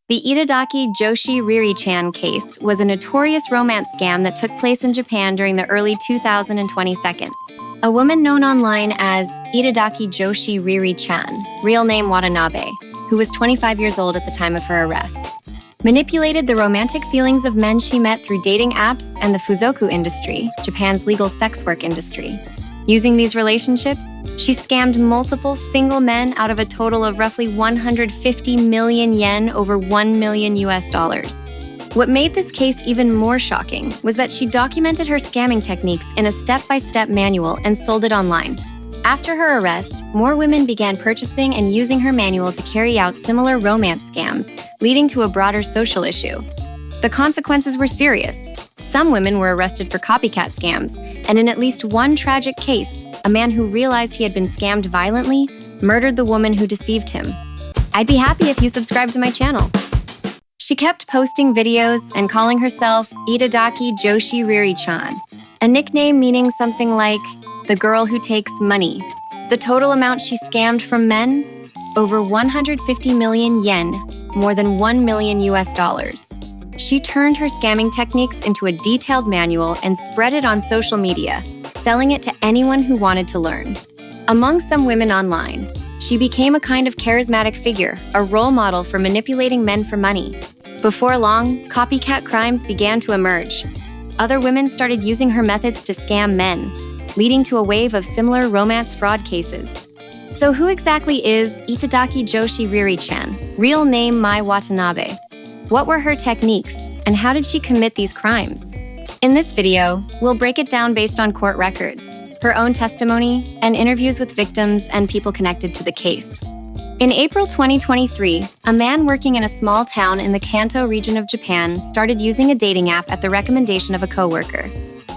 The Itadaki Joshi Riri-chan case was a notorious romance scam that took place in Japan during the early 2022. A woman known online as Itadaki Joshi Riri-chan, real name Watanabe, who was 25 years old at the time of her arrest, manipulated the romantic feelings of men she met through dating apps and the fuzoku industry, Japan's legal sex work industry. Using these relationships, she scammed multiple single men out of a total of roughly 150 million yen, over $1 million. What made this case even more shocking was that she documented her scamming techniques in a step-by-step manual and sold it online. After her arrest, more women began purchasing and using her manual to carry out similar romance scams, leading to a broader social issue. The consequences were serious. Some women were arrested for copycat scams, and in at least one tragic case, a man who realized he had been scammed violently murdered the woman who deceived him. I'd be happy if you subscribe to my channel. She kept posting videos and calling herself Itadaki Joshi Riri-chan, a nickname meaning something like the girl who takes money. The total amount she scammed from men? Over 150 million yen, more than $1 million. She turned her scamming techniques into a detailed manual and spread it on social media, selling it to anyone who wanted to learn. Among some women online, she became a kind of charismatic figure, a role model for manipulating men for money. Before long, copycat crimes began to emerge. Other women started using her methods to scam men, leading to a wave of similar romance fraud cases. So who exactly is Itadaki Joshi Riri-chan, real name Mai Watanabe? What were her techniques, and how did she commit these crimes? In this video, we'll break it down based on court records, her own testimony, and interviews with victims and people connected to the case. In April 2023, a man working in a small town in the Kanto region of Japan started using a dating app at the recommendation of a coworker.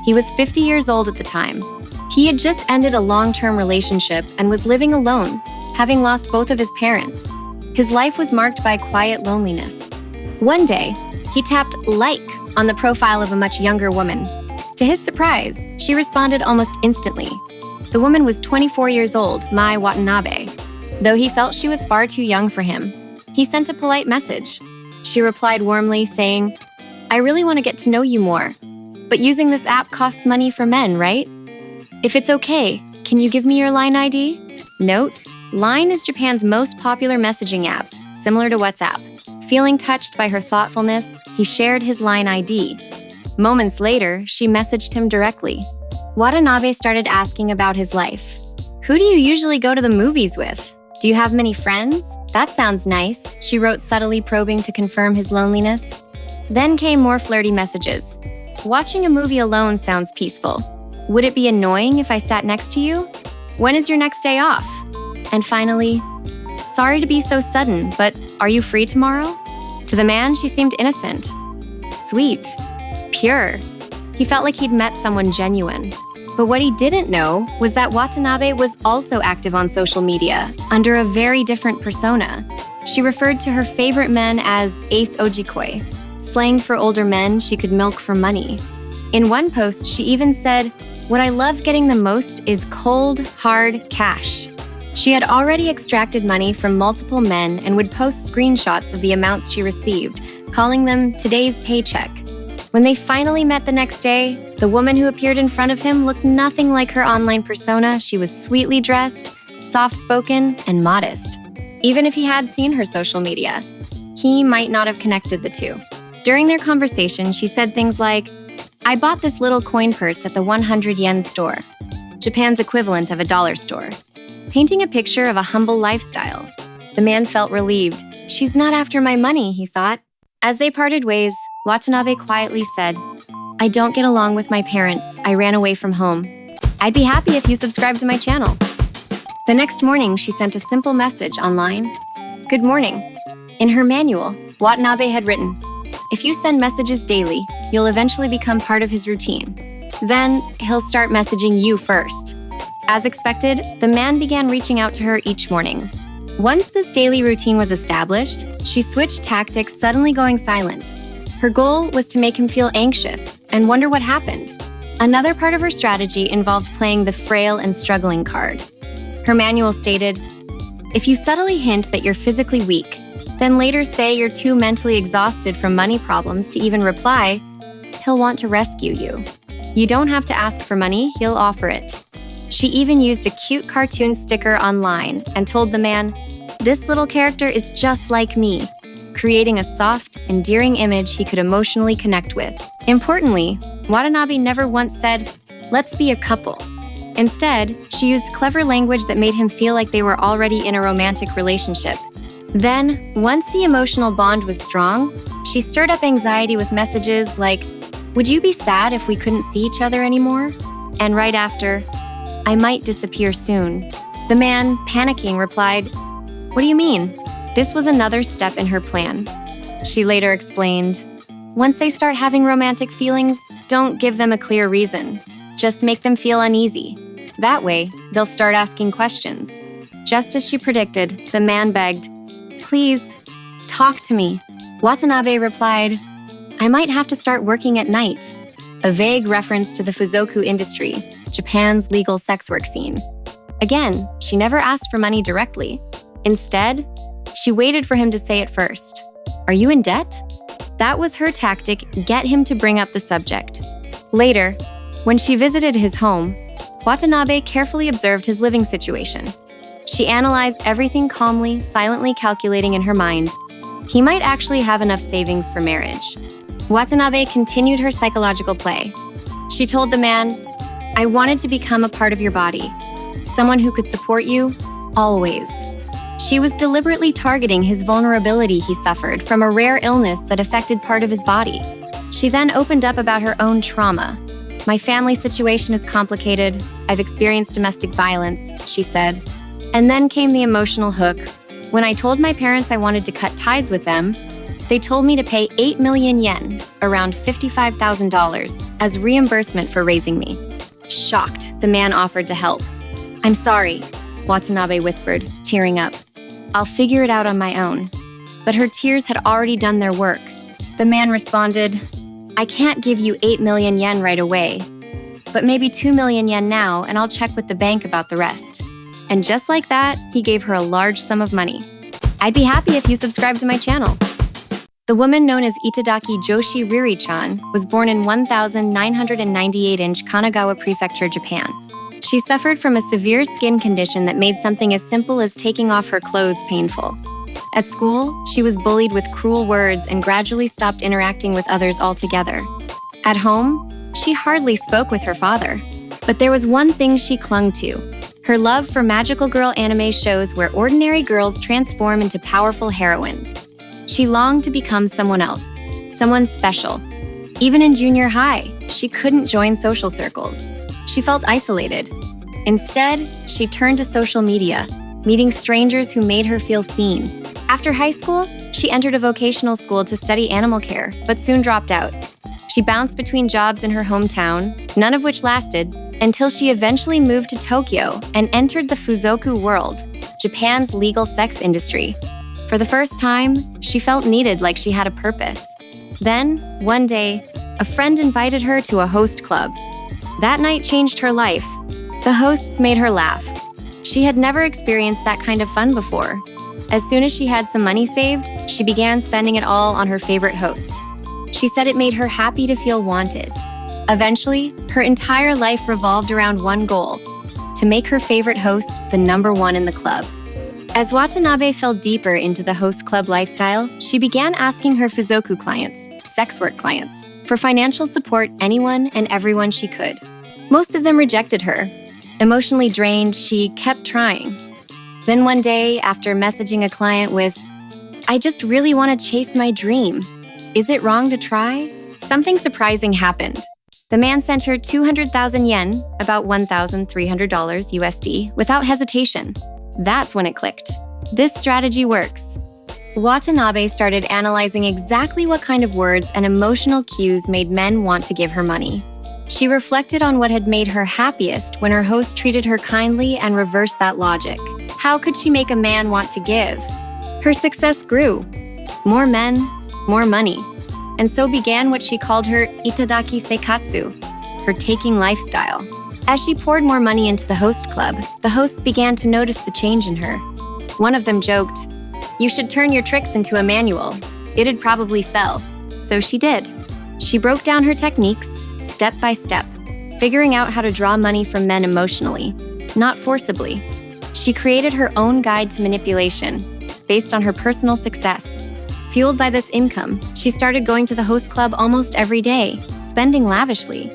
He was 50 years old at the time. He had just ended a long-term relationship and was living alone, having lost both of his parents. His life was marked by quiet loneliness. One day, he tapped like on the profile of a much younger woman. To his surprise, she responded almost instantly. The woman was 24 years old, Mai Watanabe. Though he felt she was far too young for him, he sent a polite message. She replied warmly, saying, "I really want to get to know you more, but using this app costs money for men, right? If it's okay, can you give me your Line ID?" Note: Line is Japan's most popular messaging app, similar to WhatsApp. Feeling touched by her thoughtfulness, he shared his Line ID. Moments later, she messaged him directly. Watanabe started asking about his life. "Who do you usually go to the movies with? Do you have many friends? That sounds nice," she wrote, subtly probing to confirm his loneliness. Then came more flirty messages. "Watching a movie alone sounds peaceful. Would it be annoying if I sat next to you? When is your next day off?" And finally, "Sorry to be so sudden, but are you free tomorrow?" To the man, she seemed innocent, sweet, pure. He felt like he'd met someone genuine. But what he didn't know was that Watanabe was also active on social media, under a very different persona. She referred to her favorite men as ace ojikoi, slang for older men she could milk for money. In one post, she even said, "What I love getting the most is cold, hard cash." She had already extracted money from multiple men and would post screenshots of the amounts she received, calling them today's paycheck. When they finally met the next day, the woman who appeared in front of him looked nothing like her online persona. She was sweetly dressed, soft-spoken, and modest. Even if he had seen her social media, he might not have connected the two. During their conversation, she said things like, "I bought this little coin purse at the 100 yen store, Japan's equivalent of a dollar store," painting a picture of a humble lifestyle. The man felt relieved. "She's not after my money," he thought. As they parted ways, Watanabe quietly said, "I don't get along with my parents. I ran away from home. I'd be happy if you subscribe to my channel." The next morning, she sent a simple message online. "Good morning." In her manual, Watanabe had written, "If you send messages daily, you'll eventually become part of his routine. Then, he'll start messaging you first." As expected, the man began reaching out to her each morning. Once this daily routine was established, she switched tactics, suddenly going silent. Her goal was to make him feel anxious and wonder what happened. Another part of her strategy involved playing the frail and struggling card. Her manual stated, "If you subtly hint that you're physically weak, then later say you're too mentally exhausted from money problems to even reply, he'll want to rescue you. You don't have to ask for money, he'll offer it. She even used a cute cartoon sticker online and told the man, "This little character is just like me," creating a soft, endearing image he could emotionally connect with. Importantly, Watanabe never once said, "Let's be a couple." Instead, she used clever language that made him feel like they were already in a romantic relationship. Then, once the emotional bond was strong, she stirred up anxiety with messages like, "Would you be sad if we couldn't see each other anymore?" And right after, "I might disappear soon." The man, panicking, replied, "What do you mean?" This was another step in her plan. She later explained, "Once they start having romantic feelings, don't give them a clear reason. Just make them feel uneasy. That way, they'll start asking questions." Just as she predicted, the man begged, "Please, talk to me." Watanabe replied, "I might have to start working at night," a vague reference to the Fuzoku industry, Japan's legal sex work scene. Again, she never asked for money directly. Instead, she waited for him to say it first. "Are you in debt?" That was her tactic, get him to bring up the subject. Later, when she visited his home, Watanabe carefully observed his living situation. She analyzed everything calmly, silently calculating in her mind. He might actually have enough savings for marriage. Watanabe continued her psychological play. She told the man, "I wanted to become a part of your body, someone who could support you, always." She was deliberately targeting his vulnerability he suffered from a rare illness that affected part of his body. She then opened up about her own trauma. "My family situation is complicated. I've experienced domestic violence," she said. And then came the emotional hook. "When I told my parents I wanted to cut ties with them, they told me to pay 8 million yen, around $55,000, as reimbursement for raising me." Shocked, the man offered to help. "I'm sorry," Watanabe whispered, tearing up. "I'll figure it out on my own." But her tears had already done their work. The man responded, "I can't give you 8 million yen right away, but maybe 2 million yen now, and I'll check with the bank about the rest." And just like that, he gave her a large sum of money. I'd be happy if you subscribe to my channel. The woman known as Itadaki Joshi Riri-chan was born in 1998 in Kanagawa Prefecture, Japan. She suffered from a severe skin condition that made something as simple as taking off her clothes painful. At school, she was bullied with cruel words and gradually stopped interacting with others altogether. At home, she hardly spoke with her father. But there was one thing she clung to: her love for magical girl anime shows where ordinary girls transform into powerful heroines. She longed to become someone else, someone special. Even in junior high, she couldn't join social circles. She felt isolated. Instead, she turned to social media, meeting strangers who made her feel seen. After high school, she entered a vocational school to study animal care, but soon dropped out. She bounced between jobs in her hometown, none of which lasted, until she eventually moved to Tokyo and entered the Fuzoku world, Japan's legal sex industry. For the first time, she felt needed, like she had a purpose. Then, one day, a friend invited her to a host club. That night changed her life. The hosts made her laugh. She had never experienced that kind of fun before. As soon as she had some money saved, she began spending it all on her favorite host. She said it made her happy to feel wanted. Eventually, her entire life revolved around one goal: to make her favorite host the #1 in the club. As Watanabe fell deeper into the host club lifestyle, she began asking her Fuzoku clients, sex work clients, for financial support anyone and everyone she could. Most of them rejected her. Emotionally drained, she kept trying. Then one day, after messaging a client with, "I just really want to chase my dream. Is it wrong to try?" something surprising happened. The man sent her 200,000 yen, about $1,300 USD, without hesitation. That's when it clicked. This strategy works. Watanabe started analyzing exactly what kind of words and emotional cues made men want to give her money. She reflected on what had made her happiest when her host treated her kindly and reversed that logic. How could she make a man want to give? Her success grew. More men, more money. And so began what she called her Itadaki Seikatsu, her taking lifestyle. As she poured more money into the host club, the hosts began to notice the change in her. One of them joked, You should turn your tricks into a manual. It'd probably sell." So she did. She broke down her techniques, step by step, figuring out how to draw money from men emotionally, not forcibly. She created her own guide to manipulation, based on her personal success. Fueled by this income, she started going to the host club almost every day, spending lavishly.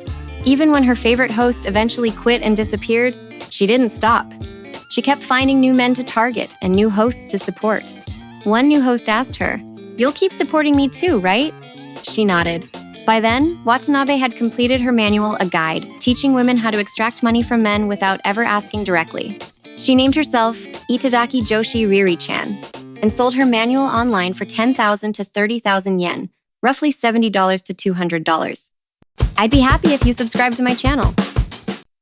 Even when her favorite host eventually quit and disappeared, she didn't stop. She kept finding new men to target and new hosts to support. One new host asked her, "You'll keep supporting me too, right?" She nodded. By then, Watanabe had completed her manual, a guide, teaching women how to extract money from men without ever asking directly. She named herself Itadaki Joshi Riri-chan and sold her manual online for 10,000 to 30,000 yen, roughly $70 to $200. I'd be happy if you subscribe to my channel.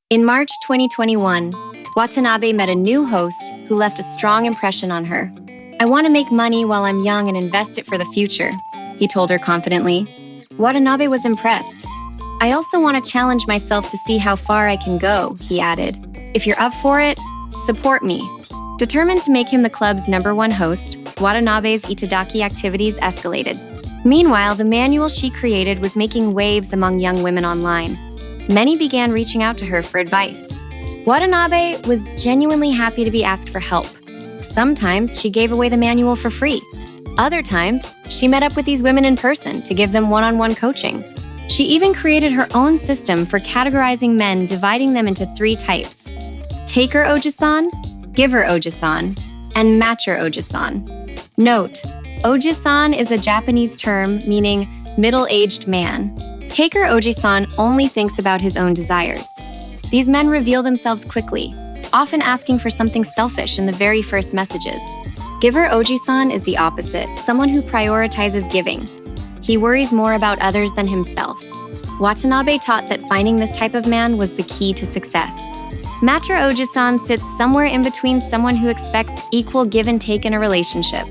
In March 2021, Watanabe met a new host who left a strong impression on her. "I want to make money while I'm young and invest it for the future," he told her confidently. Watanabe was impressed. "I also want to challenge myself to see how far I can go," he added. "If you're up for it, support me." Determined to make him the club's #1 host, Watanabe's Itadaki activities escalated. Meanwhile, the manual she created was making waves among young women online. Many began reaching out to her for advice. Watanabe was genuinely happy to be asked for help. Sometimes she gave away the manual for free. Other times, she met up with these women in person to give them one-on-one coaching. She even created her own system for categorizing men, dividing them into 3 types: taker ojisan, giver ojisan, and matcher ojisan. Note, ojisan is a Japanese term meaning middle-aged man. Taker ojisan only thinks about his own desires. These men reveal themselves quickly, often asking for something selfish in the very first messages. Giver ojisan is the opposite, someone who prioritizes giving. He worries more about others than himself. Watanabe taught that finding this type of man was the key to success. Matcher ojisan sits somewhere in between, someone who expects equal give and take in a relationship.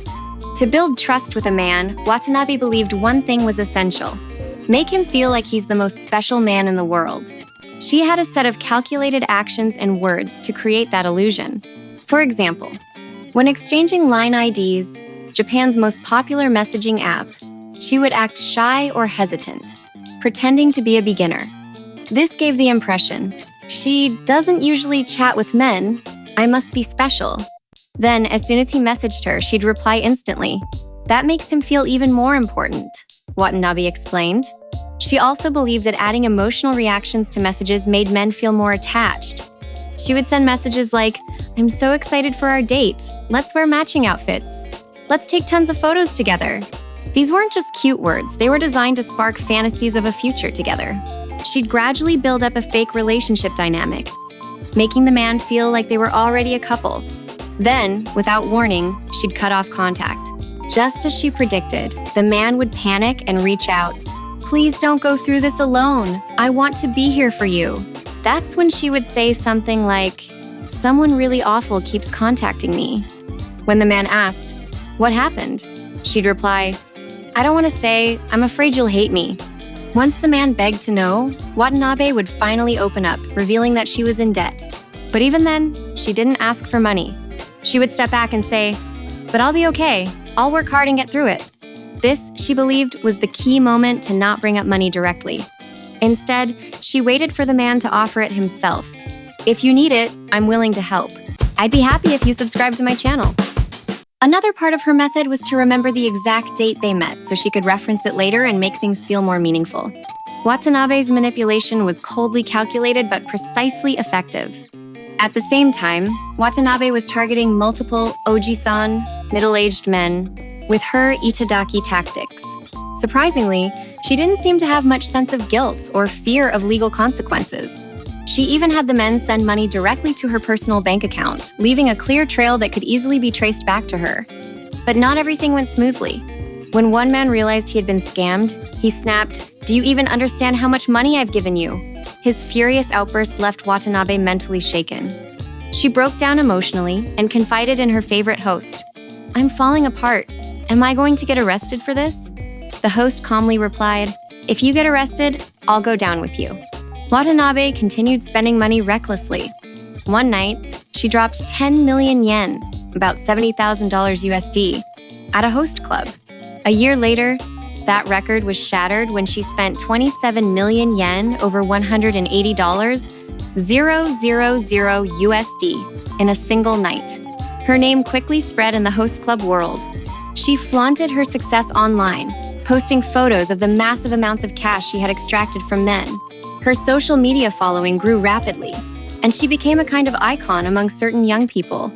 To build trust with a man, Watanabe believed one thing was essential: make him feel like he's the most special man in the world. She had a set of calculated actions and words to create that illusion. For example, when exchanging line IDs, Japan's most popular messaging app, she would act shy or hesitant, pretending to be a beginner. This gave the impression, she doesn't usually chat with men, I must be special. Then, as soon as he messaged her, she'd reply instantly. That makes him feel even more important, Watanabe explained. She also believed that adding emotional reactions to messages made men feel more attached. She would send messages like, "I'm so excited for our date. Let's wear matching outfits. Let's take tons of photos together." These weren't just cute words, they were designed to spark fantasies of a future together. She'd gradually build up a fake relationship dynamic, making the man feel like they were already a couple. Then, without warning, she'd cut off contact. Just as she predicted, the man would panic and reach out. "Please don't go through this alone. I want to be here for you." That's when she would say something like, "Someone really awful keeps contacting me." When the man asked, "What happened?" she'd reply, "I don't want to say, I'm afraid you'll hate me." Once the man begged to know, Watanabe would finally open up, revealing that she was in debt. But even then, she didn't ask for money. She would step back and say, "But I'll be okay. I'll work hard and get through it." This, she believed, was the key moment to not bring up money directly. Instead, she waited for the man to offer it himself. "If you need it, I'm willing to help." I'd be happy if you subscribe to my channel. Another part of her method was to remember the exact date they met so she could reference it later and make things feel more meaningful. Watanabe's manipulation was coldly calculated but precisely effective. At the same time, Watanabe was targeting multiple oji-san, middle-aged men, with her Itadaki tactics. Surprisingly, she didn't seem to have much sense of guilt or fear of legal consequences. She even had the men send money directly to her personal bank account, leaving a clear trail that could easily be traced back to her. But not everything went smoothly. When one man realized he had been scammed, he snapped, "Do you even understand how much money I've given you?" His furious outburst left Watanabe mentally shaken. She broke down emotionally and confided in her favorite host. "I'm falling apart. Am I going to get arrested for this?" The host calmly replied, "If you get arrested, I'll go down with you." Watanabe continued spending money recklessly. One night, she dropped 10 million yen, about $70,000 USD, at a host club. A year later, that record was shattered when she spent 27 million yen, over $180, 000 USD, in a single night. Her name quickly spread in the host club world. She flaunted her success online, posting photos of the massive amounts of cash she had extracted from men. Her social media following grew rapidly, and she became a kind of icon among certain young people.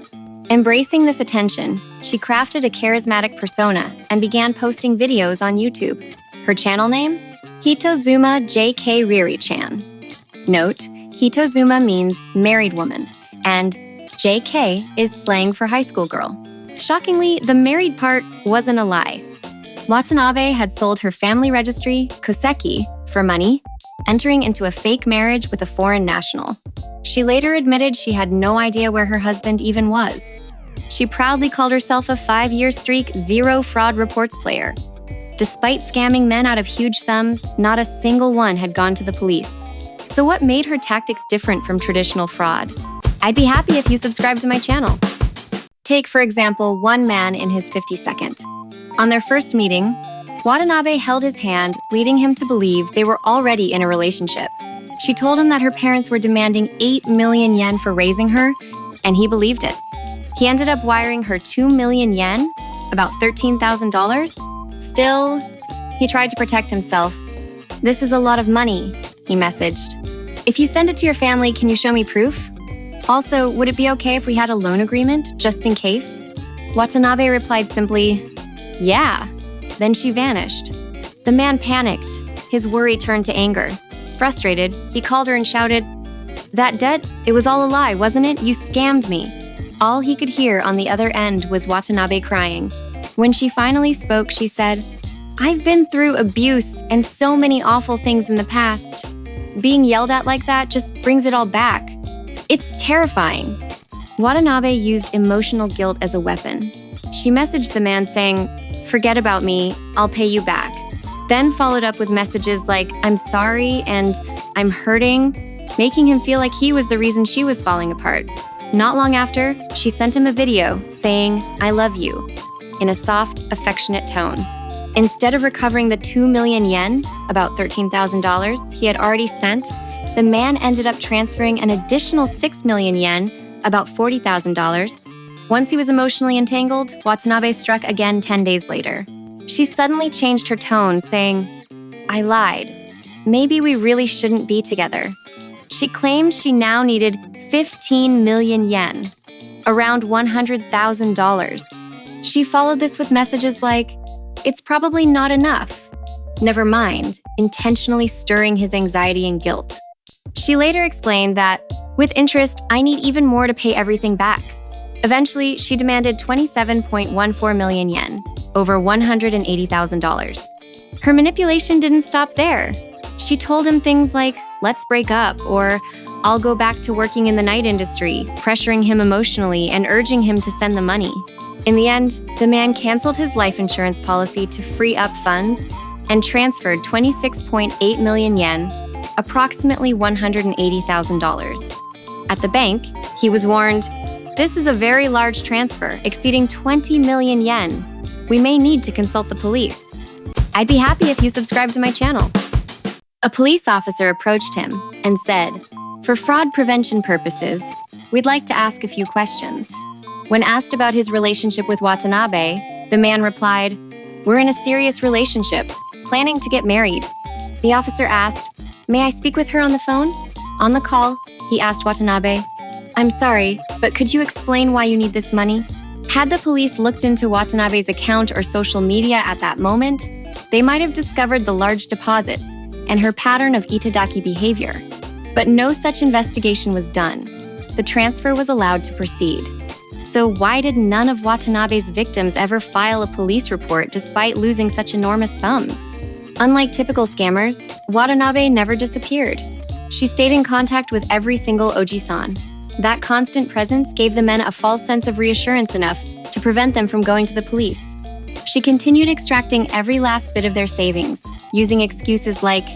Embracing this attention, she crafted a charismatic persona and began posting videos on YouTube. Her channel name? Hitozuma JK Riri-chan. Note, Hitozuma means married woman, and JK is slang for high school girl. Shockingly, the married part wasn't a lie. Watanabe had sold her family registry, koseki, for money, entering into a fake marriage with a foreign national. She later admitted she had no idea where her husband even was. She proudly called herself a 5-year streak, zero fraud reports player. Despite scamming men out of huge sums, not a single one had gone to the police. So what made her tactics different from traditional fraud? I'd be happy if you subscribe to my channel. Take, for example, one man in his 52nd. On their first meeting, Watanabe held his hand, leading him to believe they were already in a relationship. She told him that her parents were demanding 8 million yen for raising her, and he believed it. He ended up wiring her 2 million yen, about $13,000. Still, he tried to protect himself. "This is a lot of money," he messaged. "If you send it to your family, can you show me proof? Also, would it be okay if we had a loan agreement, just in case?" Watanabe replied simply, "Yeah." Then she vanished. The man panicked. His worry turned to anger. Frustrated, he called her and shouted, "That debt? It was all a lie, wasn't it? You scammed me." All he could hear on the other end was Watanabe crying. When she finally spoke, she said, "I've been through abuse and so many awful things in the past. Being yelled at like that just brings it all back. It's terrifying." Watanabe used emotional guilt as a weapon. She messaged the man saying, "Forget about me, I'll pay you back." Then followed up with messages like, "I'm sorry" and "I'm hurting," making him feel like he was the reason she was falling apart. Not long after, she sent him a video saying, "I love you," in a soft, affectionate tone. Instead of recovering the 2 million yen, about $13,000, he had already sent, the man ended up transferring an additional 6 million yen, about $40,000. Once he was emotionally entangled, Watanabe struck again 10 days later. She suddenly changed her tone, saying, "I lied. Maybe we really shouldn't be together." She claimed she now needed 15 million yen, around $100,000. She followed this with messages like, "It's probably not enough." Never mind, intentionally stirring his anxiety and guilt. She later explained that, "With interest, I need even more to pay everything back." Eventually, she demanded 27.14 million yen, over $180,000. Her manipulation didn't stop there. She told him things like, "Let's break up," or "I'll go back to working in the night industry," pressuring him emotionally and urging him to send the money. In the end, the man canceled his life insurance policy to free up funds and transferred 26.8 million yen, approximately $180,000. At the bank, he was warned, "This is a very large transfer, exceeding 20 million yen. We may need to consult the police." I'd be happy if you subscribe to my channel. A police officer approached him and said, "For fraud prevention purposes, we'd like to ask a few questions." When asked about his relationship with Watanabe, the man replied, "We're in a serious relationship, planning to get married." The officer asked, "May I speak with her on the phone?" On the call, he asked Watanabe, "I'm sorry, but could you explain why you need this money?" Had the police looked into Watanabe's account or social media at that moment, they might have discovered the large deposits and her pattern of itadaki behavior. But no such investigation was done. The transfer was allowed to proceed. So why did none of Watanabe's victims ever file a police report despite losing such enormous sums? Unlike typical scammers, Watanabe never disappeared. She stayed in contact with every single oji-san. That constant presence gave the men a false sense of reassurance enough to prevent them from going to the police. She continued extracting every last bit of their savings, using excuses like,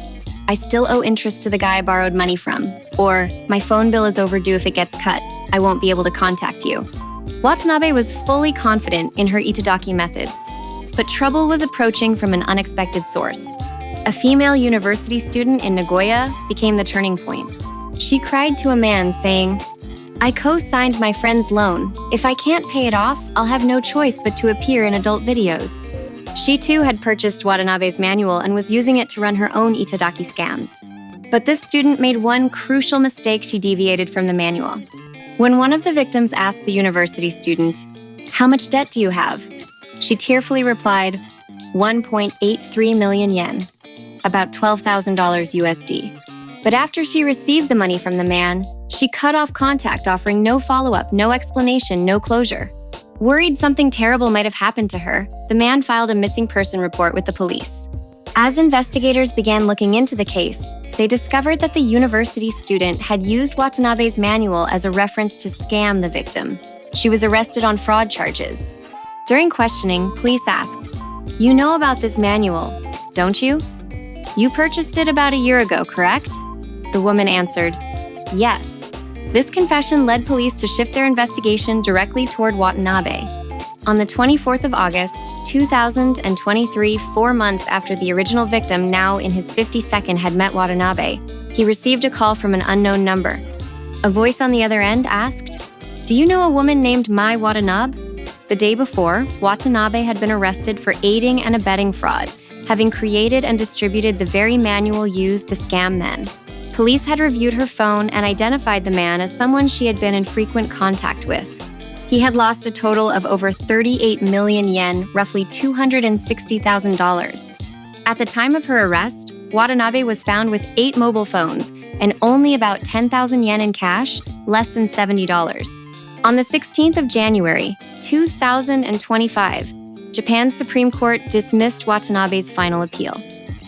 "I still owe interest to the guy I borrowed money from," or "My phone bill is overdue if it gets cut. I won't be able to contact you." Watanabe was fully confident in her itadaki methods, but trouble was approaching from an unexpected source. A female university student in Nagoya became the turning point. She cried to a man saying, "I co-signed my friend's loan. If I can't pay it off, I'll have no choice but to appear in adult videos." She too had purchased Watanabe's manual and was using it to run her own itadaki scams. But this student made one crucial mistake. She deviated from the manual. When one of the victims asked the university student, "How much debt do you have?" she tearfully replied, 1.83 million yen, about $12,000 USD. But after she received the money from the man, she cut off contact, offering no follow-up, no explanation, no closure. Worried something terrible might have happened to her, the man filed a missing person report with the police. As investigators began looking into the case, they discovered that the university student had used Watanabe's manual as a reference to scam the victim. She was arrested on fraud charges. During questioning, police asked, "You know about this manual, don't you? You purchased it about a year ago, correct?" The woman answered, "Yes." This confession led police to shift their investigation directly toward Watanabe. On the 24th of August, 2023, 4 months after the original victim, now in his 52nd, had met Watanabe, he received a call from an unknown number. A voice on the other end asked, "Do you know a woman named Mai Watanabe?" The day before, Watanabe had been arrested for aiding and abetting fraud, having created and distributed the very manual used to scam men. Police had reviewed her phone and identified the man as someone she had been in frequent contact with. He had lost a total of over 38 million yen, roughly $260,000. At the time of her arrest, Watanabe was found with 8 mobile phones and only about 10,000 yen in cash, less than $70. On the 16th of January, 2025, Japan's Supreme Court dismissed Watanabe's final appeal.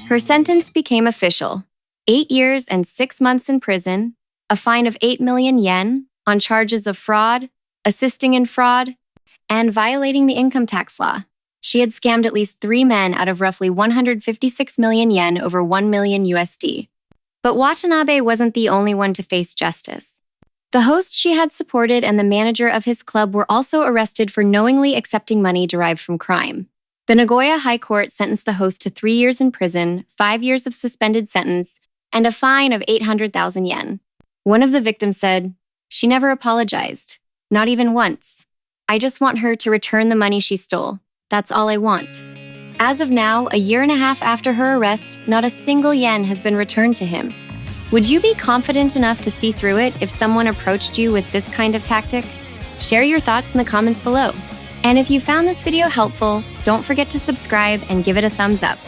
Her sentence became official: 8 years and 6 months in prison, a fine of 8 million yen on charges of fraud, assisting in fraud, and violating the income tax law. She had scammed at least 3 men out of roughly 156 million yen, over 1 million USD. But Watanabe wasn't the only one to face justice. The host she had supported and the manager of his club were also arrested for knowingly accepting money derived from crime. The Nagoya High Court sentenced the host to 3 years in prison, 5 years of suspended sentence, and a fine of 800,000 yen. One of the victims said, "She never apologized, not even once. I just want her to return the money she stole. That's all I want." As of now, a year and a half after her arrest, not a single yen has been returned to him. Would you be confident enough to see through it if someone approached you with this kind of tactic? Share your thoughts in the comments below. And if you found this video helpful, don't forget to subscribe and give it a thumbs up.